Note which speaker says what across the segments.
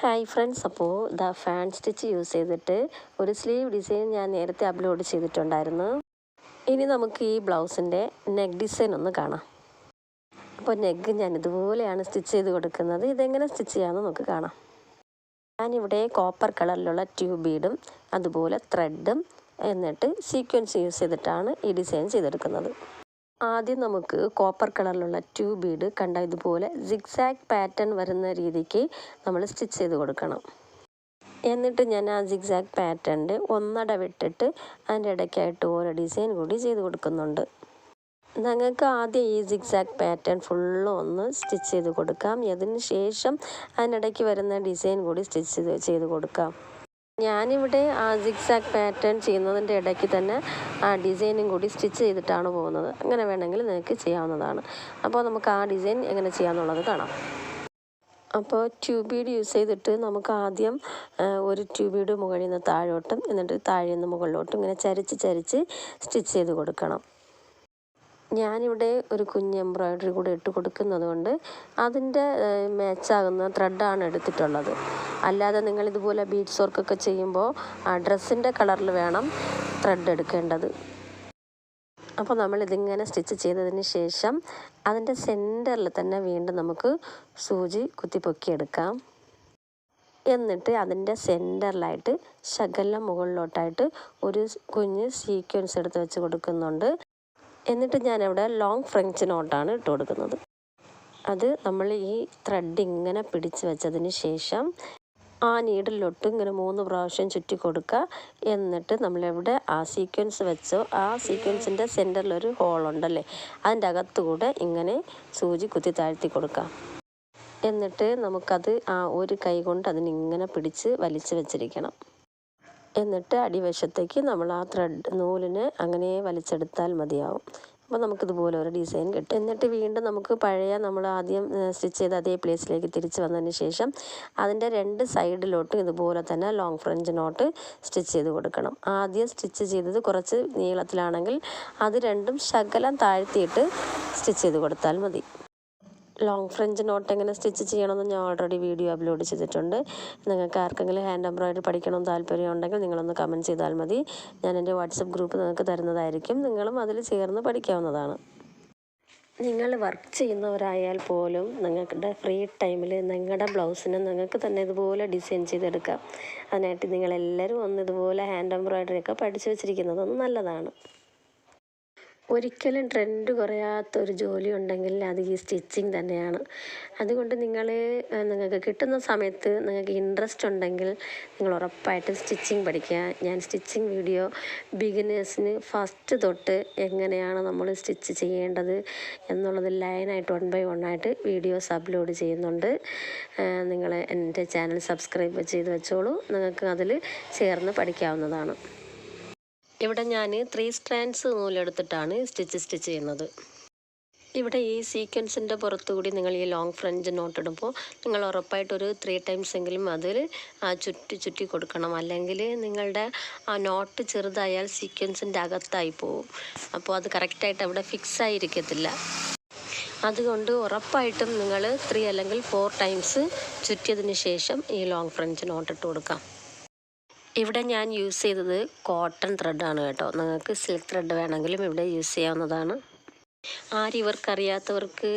Speaker 1: Hi friends, അപ്പോൾ fan stitch use ചെയ്തിട്ട് ഒരു സ്ലീവ് ഡിസൈൻ ഞാൻ നേരത്തെ അപ്ലോഡ് ചെയ്തിട്ടുണ്ടായിരുന്നു. ഇനി നമുക്ക് ഈ ബ്ലൗസിൻ്റെ നെക്ക് ഡിസൈൻ ഒന്ന് കാണാം. അപ്പോൾ നെക്ക് ഞാൻ ഇതുപോലെയാണ് സ്റ്റിച്ച് ചെയ്ത് കൊടുക്കുന്നത്. ഇതെങ്ങനെ സ്റ്റിച്ച് ചെയ്യാമെന്ന് നമുക്ക് കാണാം. ഞാനിവിടെ കോപ്പർ കളറിലുള്ള ട്യൂബ് ബീഡും അതുപോലെ ത്രെഡും എന്നിട്ട് സീക്വൻസ് യൂസ് ചെയ്തിട്ടാണ് ഈ ഡിസൈൻ ചെയ്തെടുക്കുന്നത്. ആദ്യം നമുക്ക് കോപ്പർ കളറിലുള്ള ട്യൂബ് ബീഡ് കണ്ട ഇതുപോലെ സിഗ്സാഗ് പാറ്റേൺ വരുന്ന രീതിക്ക് നമ്മൾ സ്റ്റിച്ച് ചെയ്ത് കൊടുക്കണം. എന്നിട്ട് ഞാൻ ആ സിഗ്സാഗ് പാറ്റേണിൻ്റെ ഒന്നട വിട്ടിട്ട് അതിൻ്റെ ഇടയ്ക്കായിട്ട് ഓരോ ഡിസൈൻ കൂടി ചെയ്ത് കൊടുക്കുന്നുണ്ട്. നിങ്ങൾക്ക് ആദ്യം ഈ സിഗ്സാഗ് പാറ്റേൺ ഫുള്ളും ഒന്ന് സ്റ്റിച്ച് ചെയ്ത് കൊടുക്കാം. അതിന് ശേഷം അതിനിടയ്ക്ക് വരുന്ന ഡിസൈൻ കൂടി സ്റ്റിച്ച് ചെയ്ത് കൊടുക്കാം. ഞാനിവിടെ ആ സിഗ്സാഗ് പാറ്റേൺ ചെയ്യുന്നതിൻ്റെ ഇടയ്ക്ക് തന്നെ ആ ഡിസൈനും കൂടി സ്റ്റിച്ച് ചെയ്തിട്ടാണ് പോകുന്നത്. അങ്ങനെ വേണമെങ്കിൽ നിങ്ങൾക്ക് ചെയ്യാവുന്നതാണ്. അപ്പോൾ നമുക്ക് ആ ഡിസൈൻ എങ്ങനെ ചെയ്യാമെന്നുള്ളത് കാണാം. അപ്പോൾ ട്യൂബ് ബീഡ് യൂസ് ചെയ്തിട്ട് നമുക്ക് ആദ്യം ഒരു ട്യൂബ് ബീഡ് മുകളിൽ നിന്ന് താഴോട്ടും എന്നിട്ട് താഴെ നിന്ന് മുകളിലോട്ടും ഇങ്ങനെ ചരിച്ച് സ്റ്റിച്ച് ചെയ്ത് കൊടുക്കണം. ഞാനിവിടെ ഒരു കുഞ്ഞ് എംബ്രോയ്ഡറി കൂടെ ഇട്ട് കൊടുക്കുന്നത് കൊണ്ട് അതിൻ്റെ മാച്ചാകുന്ന ത്രെഡാണ് എടുത്തിട്ടുള്ളത്. അല്ലാതെ നിങ്ങളിതുപോലെ ബീഡ്സ് വർക്കൊക്കെ ചെയ്യുമ്പോൾ ആ ഡ്രസ്സിൻ്റെ കളറിൽ വേണം ത്രെഡ് എടുക്കേണ്ടത്. അപ്പോൾ നമ്മളിതിങ്ങനെ സ്റ്റിച്ച് ചെയ്തതിന് ശേഷം അതിൻ്റെ സെൻറ്ററിൽ തന്നെ വീണ്ടും നമുക്ക് സൂചി കുത്തി പൊക്കിയെടുക്കാം. എന്നിട്ട് അതിൻ്റെ സെൻറ്ററിലായിട്ട് ശകലം മുകളിലോട്ടായിട്ട് ഒരു കുഞ്ഞ് സീക്വൻസ് എടുത്ത് വെച്ച് കൊടുക്കുന്നുണ്ട്. എന്നിട്ട് ഞാനിവിടെ ലോങ് ഫ്രഞ്ച് നോട്ടാണ് ഇട്ട് കൊടുക്കുന്നത്. അത് നമ്മൾ ഈ ത്രെഡ് ഇങ്ങനെ പിടിച്ച് വെച്ചതിന് ശേഷം ആ നീഡിലൊട്ട് ഇങ്ങനെ 3 പ്രാവശ്യം ചുറ്റി കൊടുക്കുക. എന്നിട്ട് നമ്മളെവിടെ ആ സീക്വൻസ് വെച്ചോ ആ സീക്വൻസിൻ്റെ സെൻറ്ററിലൊരു ഹോളുണ്ടല്ലേ, അതിൻ്റെ അകത്തുകൂടെ ഇങ്ങനെ സൂചി കുത്തി താഴ്ത്തി കൊടുക്കാം. എന്നിട്ട് നമുക്കത് ആ ഒരു കൈ കൊണ്ട് അതിനിങ്ങനെ പിടിച്ച് വലിച്ച് വെച്ചിരിക്കണം. എന്നിട്ട് അടിവശത്തേക്ക് നമ്മൾ ആ നൂലിനെ അങ്ങനെ വലിച്ചെടുത്താൽ മതിയാവും. അപ്പോൾ നമുക്കിതുപോലെ ഒരു ഡിസൈൻ കിട്ടും. എന്നിട്ട് വീണ്ടും നമുക്ക് പഴയ നമ്മൾ ആദ്യം സ്റ്റിച്ച് ചെയ്ത അതേ പ്ലേസിലേക്ക് തിരിച്ച് വന്നതിന് ശേഷം അതിൻ്റെ 2 സൈഡിലോട്ടും ഇതുപോലെ തന്നെ ലോങ് ഫ്രഞ്ച് നോട്ട് സ്റ്റിച്ച് ചെയ്ത് കൊടുക്കണം. ആദ്യം സ്റ്റിച്ച് ചെയ്തത് കുറച്ച് നീളത്തിലാണെങ്കിൽ അത് രണ്ടും ശകലം താഴ്ത്തിയിട്ട് സ്റ്റിച്ച് ചെയ്ത് കൊടുത്താൽ മതി. ലോങ് ഫ്രഞ്ച് നോട്ട് എങ്ങനെ സ്റ്റിച്ച് ചെയ്യണമെന്ന് ഞാൻ ഓൾറെഡി വീഡിയോ അപ്ലോഡ് ചെയ്തിട്ടുണ്ട്. നിങ്ങൾക്ക് ആർക്കെങ്കിലും ഹാൻഡ് എംബ്രോയ്ഡറി പഠിക്കണമെന്ന് താല്പര്യം ഉണ്ടെങ്കിൽ നിങ്ങളൊന്ന് കമൻറ്റ് ചെയ്താൽ മതി. ഞാൻ എൻ്റെ വാട്സപ്പ് ഗ്രൂപ്പ് നിങ്ങൾക്ക് തരുന്നതായിരിക്കും. നിങ്ങളും അതിൽ ചേർന്ന് പഠിക്കാവുന്നതാണ്. നിങ്ങൾ വർക്ക് ചെയ്യുന്നവരായാൽ പോലും നിങ്ങളുടെ ഫ്രീ ടൈമിൽ നിങ്ങളുടെ ബ്ലൗസിന് നിങ്ങൾക്ക് തന്നെ ഇതുപോലെ ഡിസൈൻ ചെയ്തെടുക്കാം. അതിനായിട്ട് നിങ്ങളെല്ലാവരും ഒന്ന് ഇതുപോലെ ഹാൻഡ് എംബ്രോയ്ഡറി ഒക്കെ പഠിച്ചു വെച്ചിരിക്കുന്നതൊന്നും നല്ലതാണ്. ഒരിക്കലും ട്രെൻഡ് കുറയാത്തൊരു ജോലി ഉണ്ടെങ്കിൽ അത് ഈ സ്റ്റിച്ചിങ് തന്നെയാണ്. അതുകൊണ്ട് നിങ്ങൾക്ക് കിട്ടുന്ന സമയത്ത് നിങ്ങൾക്ക് ഇൻട്രസ്റ്റ് ഉണ്ടെങ്കിൽ നിങ്ങൾ ഉറപ്പായിട്ടും സ്റ്റിച്ചിങ് പഠിക്കുക. ഞാൻ സ്റ്റിച്ചിങ് വീഡിയോ ബിഗിനേഴ്സിന് ഫസ്റ്റ് തൊട്ട് എങ്ങനെയാണ് നമ്മൾ സ്റ്റിച്ച് ചെയ്യേണ്ടത് എന്നുള്ളത് ലൈനായിട്ട് 1 by 1 ആയിട്ട് വീഡിയോസ് അപ്ലോഡ് ചെയ്യുന്നുണ്ട്. നിങ്ങൾ എൻ്റെ ചാനൽ സബ്സ്ക്രൈബ് ചെയ്ത് വെച്ചോളൂ. നിങ്ങൾക്ക് അതിൽ ചേർന്ന് പഠിക്കാവുന്നതാണ്. ഇവിടെ ഞാൻ 3 സ്ട്രാൻഡ്സ് നൂലെടുത്തിട്ടാണ് സ്റ്റിച്ച് ചെയ്യുന്നത്. ഇവിടെ ഈ സീക്വൻസിൻ്റെ പുറത്തുകൂടി നിങ്ങൾ ഈ ലോങ് ഫ്രഞ്ച് നോട്ട് ഇടുമ്പോൾ നിങ്ങൾ ഉറപ്പായിട്ടൊരു 3 times എങ്കിലും അതിൽ ചുറ്റി കൊടുക്കണം. അല്ലെങ്കിൽ നിങ്ങളുടെ ആ നോട്ട് ചെറുതായാൽ സീക്വൻസിൻ്റെ അകത്തായി പോവും. അപ്പോൾ അത് കറക്റ്റായിട്ട് അവിടെ ഫിക്സ് ആയിരിക്കത്തില്ല. അതുകൊണ്ട് ഉറപ്പായിട്ടും നിങ്ങൾ 3 അല്ലെങ്കിൽ 4 times ചുറ്റിയതിന് ശേഷം ഈ ലോങ് ഫ്രഞ്ച് നോട്ട് ഇട്ട് കൊടുക്കാം. ഇവിടെ ഞാൻ യൂസ് ചെയ്തത് കോട്ടൺ ത്രെഡാണ് കേട്ടോ. നിങ്ങൾക്ക് സിൽക്ക് ത്രെഡ് വേണമെങ്കിലും ഇവിടെ യൂസ് ചെയ്യാവുന്നതാണ്. ഇവർക്കറിയാത്തവർക്ക്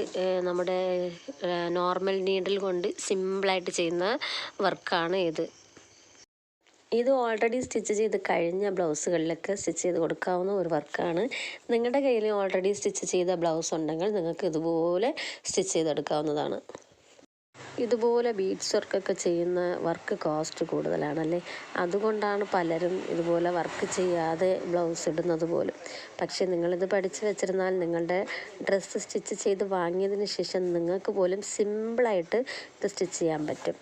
Speaker 1: നമ്മുടെ നോർമൽ നീഡിൽ കൊണ്ട് സിമ്പിളായിട്ട് ചെയ്യുന്ന വർക്കാണ് ഇത്. ഇത് ഓൾറെഡി സ്റ്റിച്ച് ചെയ്ത് കഴിഞ്ഞ ബ്ലൗസുകളിലൊക്കെ സ്റ്റിച്ച് ചെയ്ത് കൊടുക്കാവുന്ന ഒരു വർക്കാണ്. നിങ്ങളുടെ കയ്യിൽ ഓൾറെഡി സ്റ്റിച്ച് ചെയ്ത ബ്ലൗസ് ഉണ്ടെങ്കിൽ നിങ്ങൾക്ക് ഇതുപോലെ സ്റ്റിച്ച് ചെയ്തെടുക്കാവുന്നതാണ്. ഇതുപോലെ ബീഡ്സ് വർക്കൊക്കെ ചെയ്യുന്ന വർക്ക് കോസ്റ്റ് കൂടുതലാണല്ലേ. അതുകൊണ്ടാണ് പലരും ഇതുപോലെ വർക്ക് ചെയ്യാതെ ബ്ലൗസ് ഇടുന്നത് പോലും. പക്ഷേ നിങ്ങളിത് പഠിച്ചു വെച്ചിരുന്നാൽ നിങ്ങളുടെ ഡ്രസ്സ് സ്റ്റിച്ച് ചെയ്ത് വാങ്ങിയതിന് ശേഷം നിങ്ങൾക്ക് പോലും സിമ്പിളായിട്ട് ഇത് സ്റ്റിച്ച് ചെയ്യാൻ പറ്റും.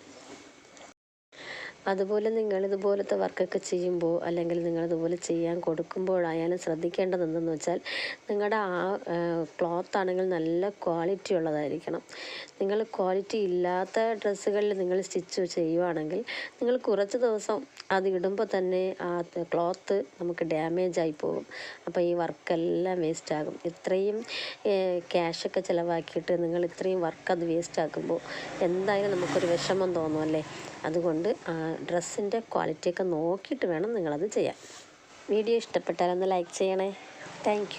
Speaker 1: അതുപോലെ നിങ്ങളിതുപോലത്തെ വർക്കൊക്കെ ചെയ്യുമ്പോൾ അല്ലെങ്കിൽ നിങ്ങളിതുപോലെ ചെയ്യാൻ കൊടുക്കുമ്പോഴായാലും ശ്രദ്ധിക്കേണ്ടത് എന്തെന്ന് വെച്ചാൽ നിങ്ങളുടെ ആ ക്ലോത്ത് ആണെങ്കിൽ നല്ല ക്വാളിറ്റി ഉള്ളതായിരിക്കണം. നിങ്ങൾ ക്വാളിറ്റി ഇല്ലാത്ത ഡ്രസ്സുകളിൽ നിങ്ങൾ സ്റ്റിച്ച് ചെയ്യുവാണെങ്കിൽ നിങ്ങൾ കുറച്ച് ദിവസം അത് ഇടുമ്പോൾ തന്നെ ആ ക്ലോത്ത് നമുക്ക് ഡാമേജ് ആയി പോകും. അപ്പോൾ ഈ വർക്കെല്ലാം വേസ്റ്റാകും. ഇത്രയും ക്യാഷൊക്കെ ചിലവാക്കിയിട്ട് നിങ്ങൾ ഇത്രയും വർക്ക് അത് വേസ്റ്റ് ആക്കുമ്പോൾ എന്തായാലും നമുക്കൊരു വിഷമം തോന്നുമല്ലേ. അതുകൊണ്ട് ഡ്രസ്സിൻ്റെ ക്വാളിറ്റിയൊക്കെ നോക്കിയിട്ട് വേണം നിങ്ങളത് ചെയ്യാൻ. വീഡിയോ ഇഷ്ടപ്പെട്ടാൽ ഒന്ന് ലൈക്ക് ചെയ്യണേ. Thank you.